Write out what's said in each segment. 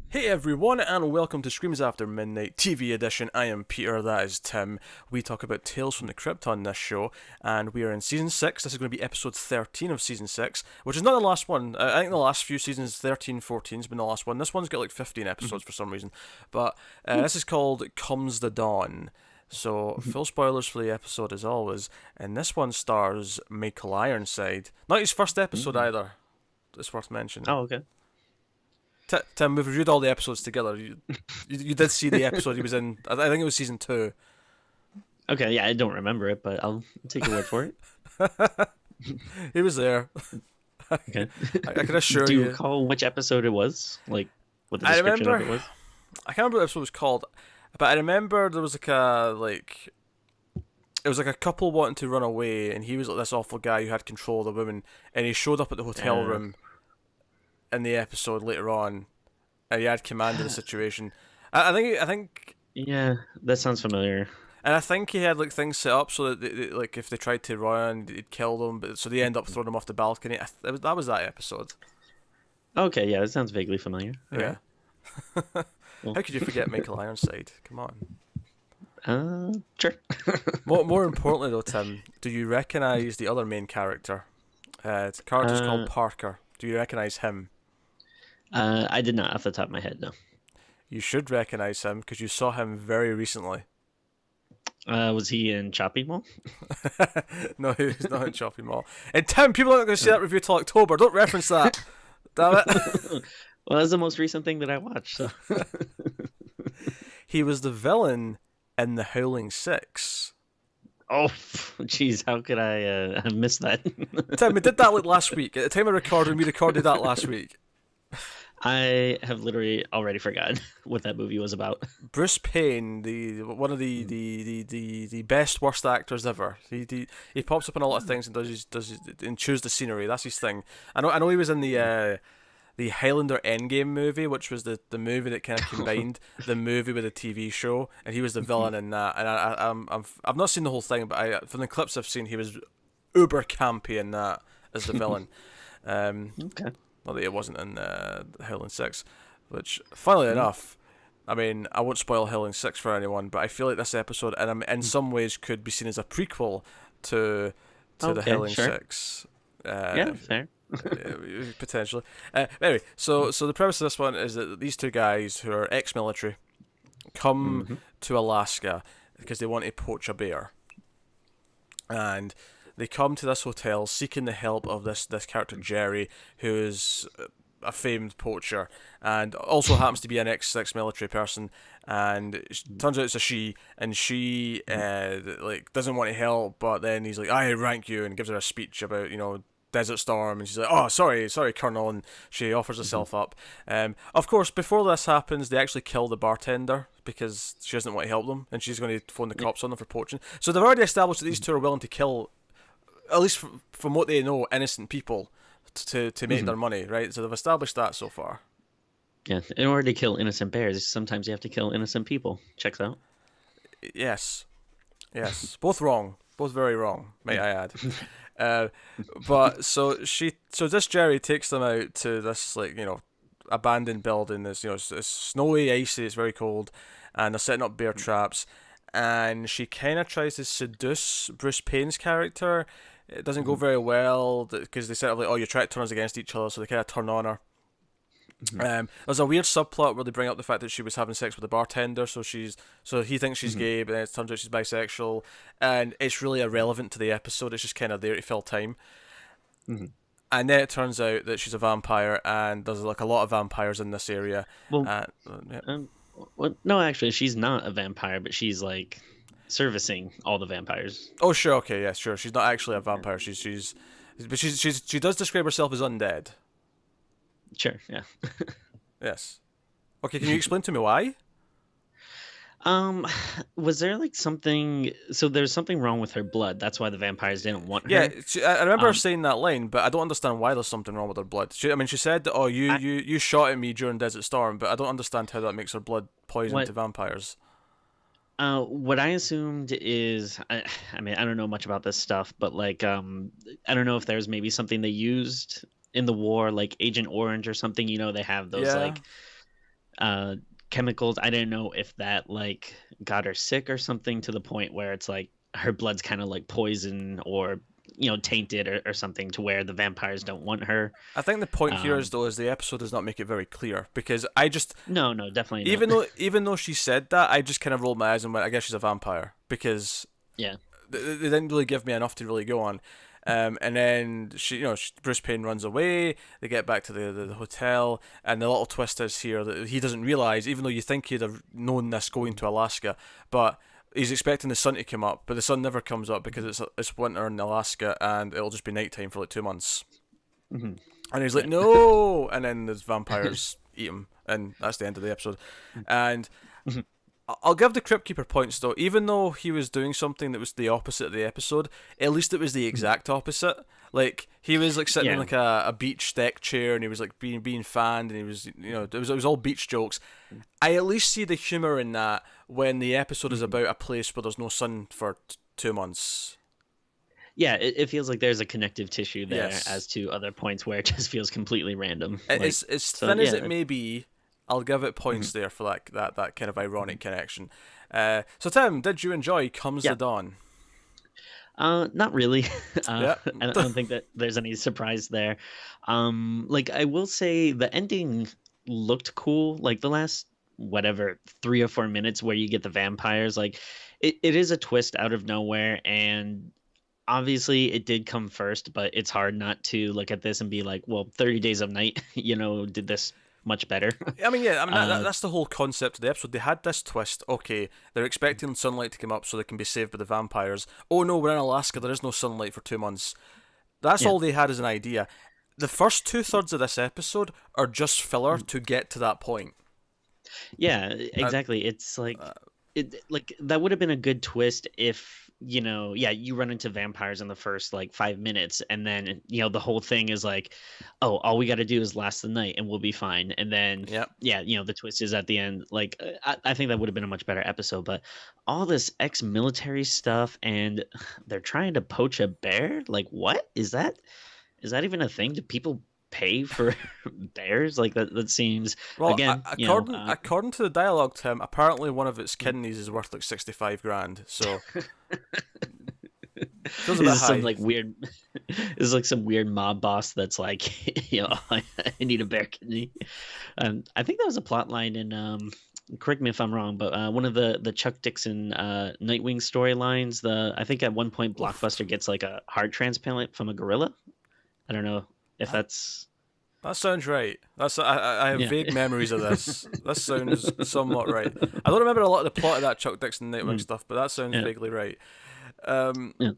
Hey everyone, and welcome to Screams After Midnight TV edition. I am Peter, that is Tim. We talk about Tales from the Crypt on this show, and we are in season 6. This is going to be episode 13 of season 6, which is not the last one. I think the last few seasons, 13, 14 has been the last one. This one's got like 15 episodes for some reason. But this is called Comes the Dawn. So, full spoilers for the episode as always, and this one stars Michael Ironside. Not his first episode Mm. either, it's worth mentioning. Oh, okay. Tim, we've reviewed all the episodes together. You did see the episode he was in. I think it was season 2. Okay, yeah, I don't remember it, but I'll take your word for it. He was there. Okay. I can assure Do you you. recall which episode it was? Like, what the I description of remember. it was? I can't remember what the episode was called, but I remember there was it was like a couple wanting to run away, and he was like this awful guy who had control of the woman, and he showed up at the hotel Uh, room in the episode later on, and he had command of the situation. I think yeah, that sounds familiar. And I think he had like things set up so that like if they tried to run, he'd kill them. But so they end up throwing him off the balcony. That was that episode. Okay, yeah, that sounds vaguely familiar. All Yeah. right. Well, How could you forget Michael Ironside? Come on. sure. More importantly though, Tim, do you recognise the other main character? The character's called uh, Parker. Do you recognise him? I did not off the top of my head, no. You should recognise him because you saw him very recently. Was he in Chopping Mall? No, he's not in Shopping Mall. And Tim, people aren't going to see that review till October. Don't reference that. Damn it. Well, that's the most recent thing that I watched, so. He was the villain in The Howling Six. Oh, jeez, how could I miss that? Tim, we did that like last week. At the time of recording, we recorded that last week. I have literally already forgotten what that movie was about. Bruce Payne, the one of the best worst actors ever. He pops up in a lot of things and and chews the scenery. That's his thing. I know he was in the Highlander Endgame movie, which was the movie that kind of combined the movie with the TV show, and he was the villain in that. And I've not seen the whole thing, but from the clips I've seen, he was uber campy in that as the villain. Okay. Not that it wasn't in Howling 6, which, funnily enough, I mean, I won't spoil Howling 6 for anyone, but I feel like this episode, in some ways, could be seen as a prequel to the Okay, Howling sure. 6. Yeah, fair. Potentially. Anyway, so the premise of this one is that these two guys who are ex-military come Hmm. to Alaska because they want to poach a bear. And they come to this hotel seeking the help of this character Jerry, who is a famed poacher and also happens to be an ex-military person. And it turns out it's a she, and she like doesn't want to help, but then he's like, "I rank you," and gives her a speech about Desert Storm, and she's like, "Oh, sorry, Colonel," and she offers herself up. Of course, before this happens, they actually kill the bartender because she doesn't want to help them, and she's going to phone the Yeah. cops on them for poaching. So they've already established that these two are willing to kill, at least from what they know, innocent people to make Mhm. their money, right? So they've established that so far. Yeah, in order to kill innocent bears, sometimes you have to kill innocent people. Checks out. Yes, yes, both wrong, both very wrong, may I add. Uh, but so this Jerry takes them out to this abandoned building. It's snowy, icy, it's very cold, and they're setting up bear traps. And she kind of tries to seduce Bruce Payne's character. It doesn't go Mhm. very well because they set up like, oh, you try to turn us against each other, so they kind of turn on her. Mhm. There's a weird subplot where they bring up the fact that she was having sex with the bartender, so he thinks she's Mhm. gay, but then it turns out she's bisexual, and it's really irrelevant to the episode. It's just kind of there to fill time. Mhm. And then it turns out that she's a vampire, and there's like a lot of vampires in this area. Well, Yeah. um, no, actually, she's not a vampire, but she's like servicing all the vampires. Oh sure, okay, yeah, sure. She's not actually a Yeah. vampire. But she does describe herself as undead. Sure, yeah. Yes. Okay, can you explain to me why? Um, was there like something? So there's something wrong with her blood. That's why the vampires didn't want Yeah, her. I remember her Um, saying that line, but I don't understand why there's something wrong with her blood. She said that, oh, I, you shot at me during Desert Storm, but I don't understand how that makes her blood poison what to vampires. what I assumed is, I mean, I don't know much about this stuff, but like, I don't know if there's maybe something they used in the war, like Agent Orange or something. You know, they have those Yeah. like uh, chemicals. I didn't know if that like got her sick or something to the point where it's like her blood's kind of like poison or tainted or something to where the vampires don't want her. I think the point here is Um, though is the episode does not make it very clear, because I just, no, no, definitely not. even though she said that, I just kind of rolled my eyes and went, I guess she's a vampire, because Yeah. they didn't really give me enough to really go on. And then Bruce Payne runs away. They get back to the hotel, and the little twist is here that he doesn't realize, even though you think he'd have known this going to Alaska, but he's expecting the sun to come up, but the sun never comes up because it's winter in Alaska, and it'll just be nighttime for like 2 months. Hmm. And he's like, no, and then the vampires eat him, and that's the end of the episode. And I'll give the Crypt Keeper points though. Even though he was doing something that was the opposite of the episode, at least it was the exact opposite. Like he was like sitting in Yeah. like a beach deck chair, and he was like being fanned, and he was it was all beach jokes. I at least see the humor in that when the episode is about a place where there's no sun for 2 months. Yeah, it feels like there's a connective tissue there Yes, as to other points where it just feels completely random. Like, as so thin as it yeah. may be, I'll give it Mhm. points there for that kind of ironic connection. So Tim, did you enjoy Comes Yeah. the Dawn? Not really. Yeah. I don't think that there's any surprise there. Like I will say the ending looked cool. Like the last whatever 3 or 4 minutes where you get the vampires, like it is a twist out of nowhere, and obviously it did come first, but it's hard not to look at this and be like, well, 30 Days of Night, did this much better. I mean, yeah, uh, that's the whole concept of the episode. They had this twist. Okay, they're expecting sunlight to come up so they can be saved by the vampires. Oh no, we're in Alaska. There is no sunlight for 2 months. That's yeah. all they had as an idea. The first two-thirds of this episode are just filler to get to that point. Yeah, Uh, exactly. It's uh, like that would have been a good twist if, yeah, you run into vampires in the first like 5 minutes, and then, the whole thing is like, oh, all we got to do is last the night and we'll be fine. And then, yeah. yeah, the twist is at the end. Like, I think that would have been a much better episode, but all this ex-military stuff and they're trying to poach a bear. Like, what is that? Is that even a thing? Do people pay for bears? Like that seems Well, again, according to the dialogue, Tim, apparently one of its kidneys is worth like 65 grand. So feels a this bit is some high. like weird this is like some weird mob boss that's like, I need a bear kidney. I think that was a plot line in correct me if I'm wrong, but one of the Chuck Dixon Nightwing storylines, I think at one point Oof. Blockbuster gets like a heart transplant from a gorilla. I don't know if That, that's that sounds right. I have yeah. vague memories of this. This sounds somewhat right. I don't remember a lot of the plot of that Chuck Dixon Nightwing Mm, stuff, but that sounds yeah, vaguely right. Um, yeah.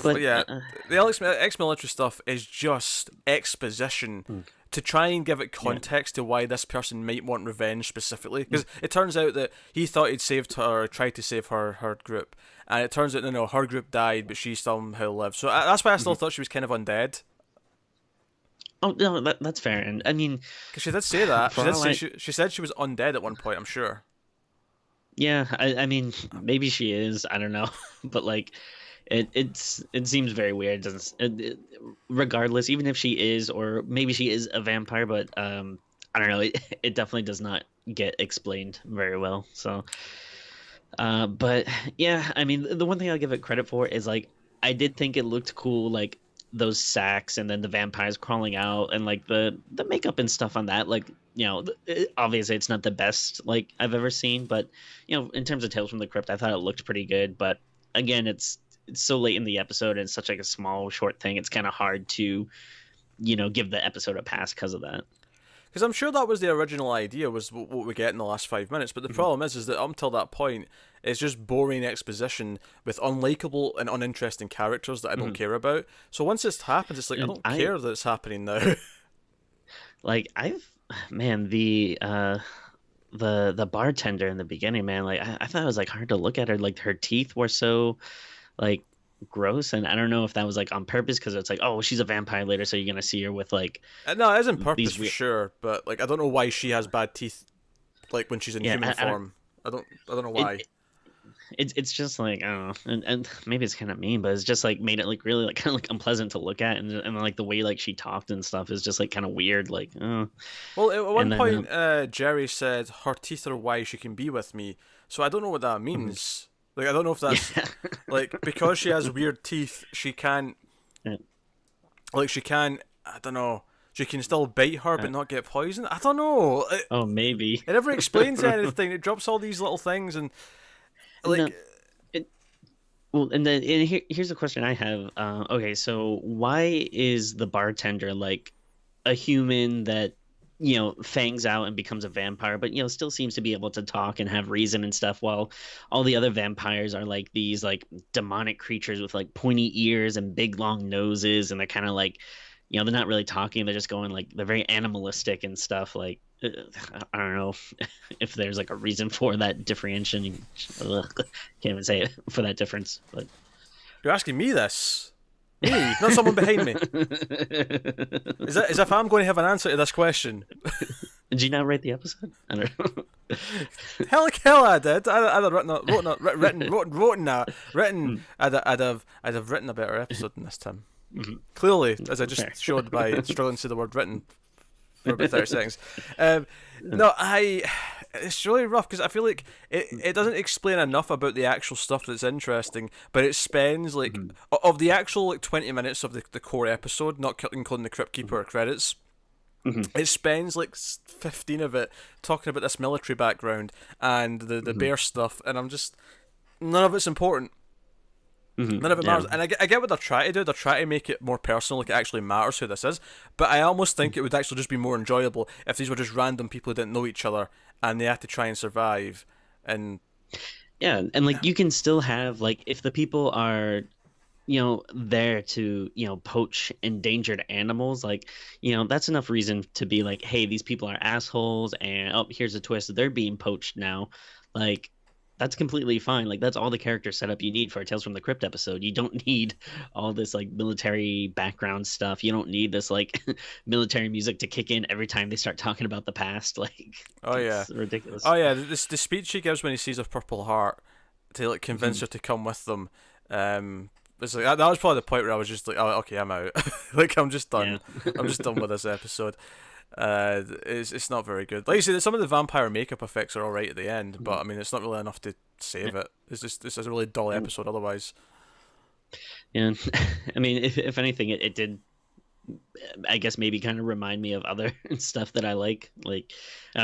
but But yeah, the ex-military stuff is just exposition mm, to try and give it yeah. context to why this person might want revenge specifically. Because it turns out that he thought he'd saved her, or tried to save her group, and it turns out no, her group died, but she somehow lived. So that's why I still Mhm. thought she was kind of undead. Oh no, that's fair. And I mean, Because she did say that. She for did all say I she said she was undead at one point. I'm sure. yeah, I mean, maybe she is. I don't know, but like, it seems very weird. It doesn't regardless, even if she is, or maybe she is a vampire, but I don't know. It definitely does not get explained very well. So, but yeah, I mean, the one thing I'll give it credit for is like I did think it looked cool, like those sacks and then the vampires crawling out and like the makeup and stuff on that. Like, obviously it's not the best like I've ever seen, but in terms of Tales from the Crypt, I thought it looked pretty good. But again, it's so late in the episode and it's such like a small short thing. It's kind of hard to give the episode a pass because of that. Because I'm sure that was the original idea, was what we get in the last 5 minutes. But the Mhm. problem is that up until that point, it's just boring exposition with unlikable and uninteresting characters that I don't Mhm. care about. So once it happens, it's like I And don't care that it's happening now. like I've man the bartender in the beginning, man, like I thought it was like hard to look at her. Like her teeth were so like gross, and I don't know if that was like on purpose because it's like, oh, she's a vampire later, so you're gonna see her with like No, it isn't purpose these for weird. sure. But like I don't know why she has bad teeth, like when she's in Yeah, human I don't. form. I don't know It, why. it's just like I don't know, and maybe it's kind of mean, but it's just like made it like really like kind of like unpleasant to look at, and like the way like she talked and stuff is just like kind of weird, like oh. Well, at one And then point, Jerry said her teeth are why she can be with me. So I don't know what that mhm. means. Like, I don't know if that's Yeah. like because she has weird teeth, she can't Yeah. like she can. I don't know. She can still bite her Uh, but not get poisoned. I don't know. oh, maybe. It never explains anything. It drops all these little things and like No. It, well, and then and here's a question I have. Okay, so why is the bartender like a human that fangs out and becomes a vampire, but still seems to be able to talk and have reason and stuff, while all the other vampires are like these like demonic creatures with like pointy ears and big long noses, and they're kind of like they're not really talking, they're just going like they're very animalistic and stuff like I don't know if there's like a reason for that differentiation. Ugh, can't even say it for that difference, but you're asking me this. Me, not someone behind me. Is that as if I'm going to have an answer to this question? did you not write the episode? I don't know. Hell, I did. I'd have written. Mm, I'd have written a better episode than this, Tim. mhm. Clearly, as I Fair. just showed by struggling to say the word written for about 30 seconds. No, it's really rough because I feel like it doesn't explain enough about the actual stuff that's interesting, but it spends like Mhm, of the actual like 20 minutes of the core episode, not including the Crypt mhm, Keeper credits. mhm, It spends like 15 of it talking about this military background and the mhm, bear stuff, and I'm just none of it's important. mhm. None of it Yeah. matters, and I get what they're trying to do. They're trying to make it more personal, like it actually matters who this is. But I almost think it would actually just be more enjoyable if these were just random people who didn't know each other and they had to try and survive. And Yeah, and like you can still have like if the people are there to poach endangered animals, like that's enough reason to be like, hey, these people are assholes, and oh, here's a twist, they're being poached now. Like that's completely fine. Like that's all the character setup you need for a Tales from the Crypt episode. You don't need all this like military background stuff. You don't need this like military music to kick in every time they start talking about the past. Like oh yeah, it's ridiculous. oh yeah, the speech he gives when he sees a purple heart to like convince Mhm. her to come with them. It's like that was probably the point where I was just like, oh okay, I'm out. Like I'm just Yeah. done. I'm just done with this episode. It's not very good. Like you said, some of the vampire makeup effects are all right at the end, but I mean, it's not really enough to save it. It's a really dull Mhm. episode otherwise. Yeah. I mean, if anything, it did, I guess, maybe kind of remind me of other stuff that I like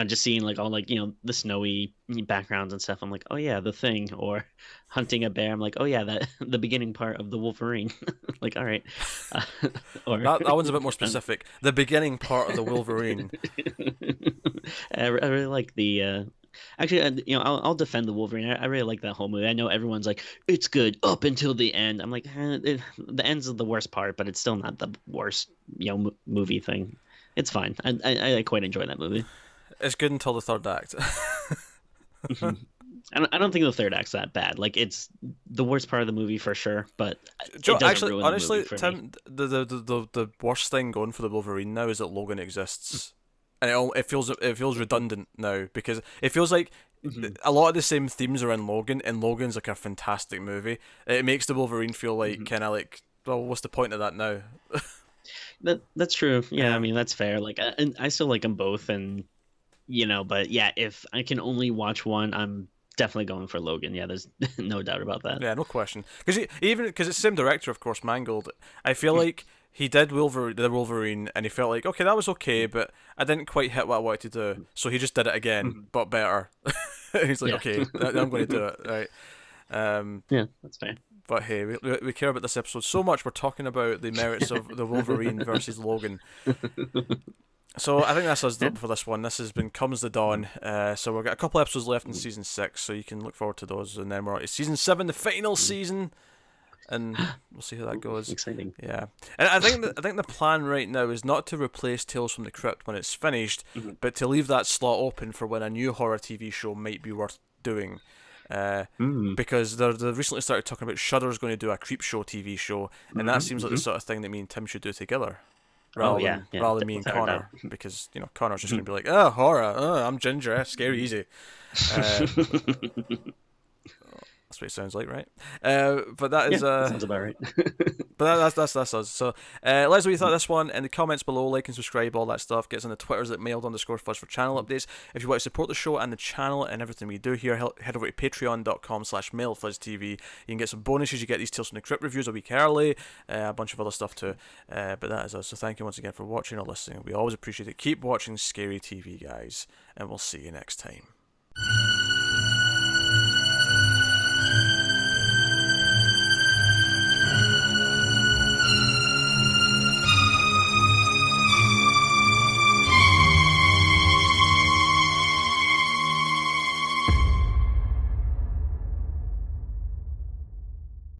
just seeing like all like the snowy backgrounds and stuff. I'm like, oh yeah, the thing, or hunting a bear. I'm like, oh yeah, that the beginning part of the Wolverine. Like, all right, uh, or That one's a bit more um, specific. The beginning part of the Wolverine. I really like the. Actually, I'll defend the Wolverine. I really like that whole movie. I know everyone's like, it's good up until the end. I'm like, the end's the worst part, but it's still not the worst, movie thing. It's fine. I quite enjoy that movie. It's good until the third act. Mhm. I don't think the third act's that bad. Like, it's the worst part of the movie for sure, but Joe, it doesn't actually, ruin the movie honestly, for me. Tim, the worst thing going for the Wolverine now is that Logan exists, and it feels redundant now because it feels like Mhm. a lot of the same themes are in Logan, and Logan's like a fantastic movie. It makes the Wolverine feel like Mhm. kind of like, well, what's the point of that now? That's true. Yeah, I Um, mean that's fair. Like, and I still like them both, and but yeah, if I can only watch one, I'm definitely going for Logan. Yeah, there's no doubt about that. yeah, no question. Because even because it's the same director, of course, Mangold. I feel like he did the Wolverine, and he felt like okay, that was okay, but I didn't quite hit what I wanted to do, so he just did it again, Mhm. but better. And he's like, Yeah. okay, I'm going to do it, right? Yeah, that's fair. But hey, we care about this episode so much. We're talking about the merits of the Wolverine versus Logan. So I think that's us Yeah. done for this one. This has been Comes the Dawn. So we've got a couple episodes left in season 6, so you can look forward to those. And then we're on to season 7, the final season, and we'll see how that goes. Exciting. Yeah, and I think the plan right now is not to replace Tales from the Crypt when it's finished, Mhm. but to leave that slot open for when a new horror TV show might be worth doing. Uh, Mm. because they recently started talking about Shudder's going to do a creep show TV show, and that Mhm, seems like the mhm. sort of thing that me and Tim should do together, Oh rather yeah, than yeah, rather than me and without a Connor, doubt. because Connor's just going to be like, oh horror, oh I'm ginger, scary easy. Uh, That's what it sounds like, right? But that Yeah, is that sounds about right. But that's us. So let us know what you thought of this one in the comments below. Like and subscribe, all that stuff. Get us on the Twitters at mailed_fuzz for channel updates. If you want to support the show and the channel and everything we do here, head over to patreon.com/mailedfuzztv. You can get some bonuses. You get these Tales from the Crypt reviews a week early, a bunch of other stuff too. But that is us. So thank you once again for watching or listening. We always appreciate it. Keep watching scary TV, guys, and we'll see you next time.